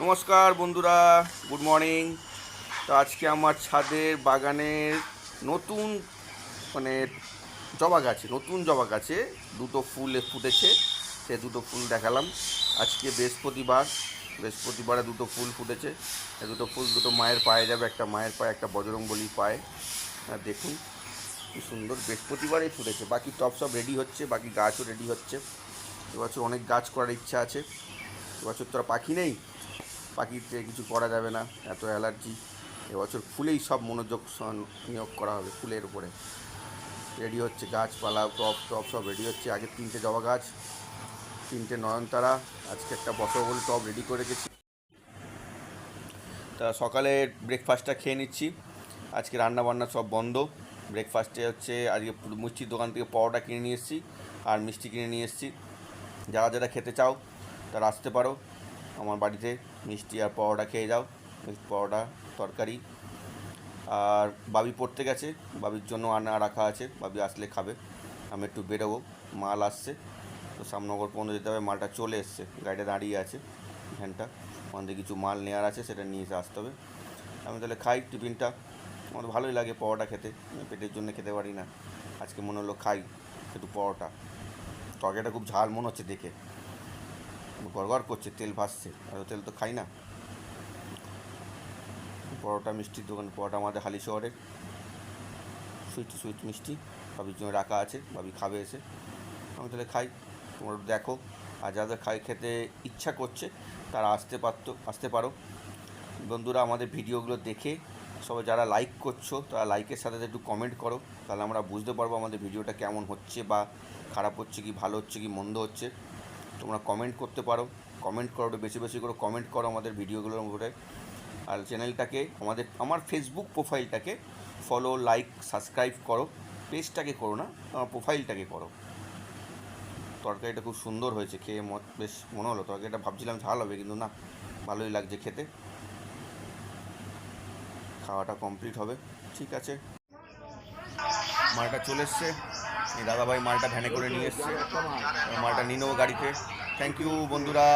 নমস্কার বন্ধুরা, good morning. তো আজকে আমার ছাদের বাগানের নতুন মানে নতুন জবা গাছে দুটো ফুল ফুটেছে। সে দুটো ফুল দেখালাম। আজকে বৃহস্পতিবারে দুটো ফুল ফুটেছে। এই দুটো ফুল দুটো মায়ের পায়ে যাবে, একটা মায়ের পায়ে, একটা বজরংবলীর পায়ে। দেখুন কি সুন্দর, বৃহস্পতিবারেই ফুটেছে। বাকি টপ সব রেডি হচ্ছে, বাকি গাছও রেডি হচ্ছে। এবছর অনেক গাছ করার ইচ্ছা আছে। এবছর তো আর পাখি নেই, পাখিতে কিছু করা যাবে না, এত অ্যালার্জি। এবছর ফুলেই সব মনোযোগ নিয়োগ করা হবে, ফুলের উপরে রেডি হচ্ছে। গাছপালা টপ টপ সব রেডি হচ্ছে। আগে 3টে জবা গাছ, 3টে নয়নতারা, আজকে একটা বসবল টপ রেডি করে রেখেছি। তা সকালে ব্রেকফাস্টটা খেয়ে নিচ্ছি। আজকে রান্না বান্না সব বন্ধ। ব্রেকফাস্টে হচ্ছে আজকে মিষ্টির দোকান থেকে পরোটা কিনে নিয়ে এসেছি আর মিষ্টি কিনে নিয়ে এসেছি। যারা যারা খেতে চাও তারা আসতে পারো আমার বাড়িতে, মিষ্টি আর পরোটা খেয়ে যাও। মিষ্টি পরোটা তরকারি। আর বাবি পড়তে গেছে, বাবির জন্য আনা রাখা আছে, বাবি আসলে খাবে। আমি একটু বেরোবো, মাল আসছে তো সামনগর পর্যন্ত যেতে হবে। মালটা চলে এসছে, গাড়িটা দাঁড়িয়ে আছে ভ্যানটা, আমাদের কিছু মাল নেওয়ার আছে, সেটা নিয়ে এসে আসতে হবে। আমি তাহলে খাই টিফিনটা। আমার ভালোই লাগে পরোটা খেতে, পেটের জন্য খেতে পারি না। আজকে মনে হলো খাই একটু পরোটা। তরকারিটা খুব ঝাল মনে হচ্ছে দেখে, গড়গড় করছে, তেল ভাসছে, আর তেল তো খাই না। পরোটা মিষ্টির দোকান, পরোটা আমাদের হালি শহরের সুইট মিষ্টি বাবির জন্য রাখা আছে, বাবি খাবে এসে। আমি তাহলে খাই, তোমরা দেখো। আর যাদের খেতে ইচ্ছা করছে তারা আসতে পারো বন্ধুরা। আমাদের ভিডিওগুলো দেখে সবাই যারা লাইক করছো তারা লাইকের সাথে একটু কমেন্ট করো, তাহলে আমরা বুঝতে পারবো আমাদের ভিডিওটা কেমন হচ্ছে, বা খারাপ হচ্ছে কি ভালো হচ্ছে কি মন্দ হচ্ছে। তোমরা কমেন্ট করতে পারো, কমেন্ট করো, একটু বেশি বেশি করে কমেন্ট করো আমাদের ভিডিওগুলোর উপরে। আর চ্যানেলটাকে, আমার ফেসবুক প্রোফাইলটাকে ফলো, লাইক, সাবস্ক্রাইব করো। পেজটাকে করো না, আমার প্রোফাইলটাকে করো। তরকারিটা খুব সুন্দর হয়েছে, খেয়ে বেশ মনে হলো। তরকারিটা ভাবছিলাম ঝাল হবে, কিন্তু না, ভালোই লাগছে খেতে। খাওয়াটা কমপ্লিট হবে, ঠিক আছে। মালটা চলে এসছে, এই দাদাভাই মালটা ভ্যানে করে নিয়ে এসছে, মালটা নিয়ে নেবো গাড়িতে। থ্যাংক ইউ বন্ধুরা।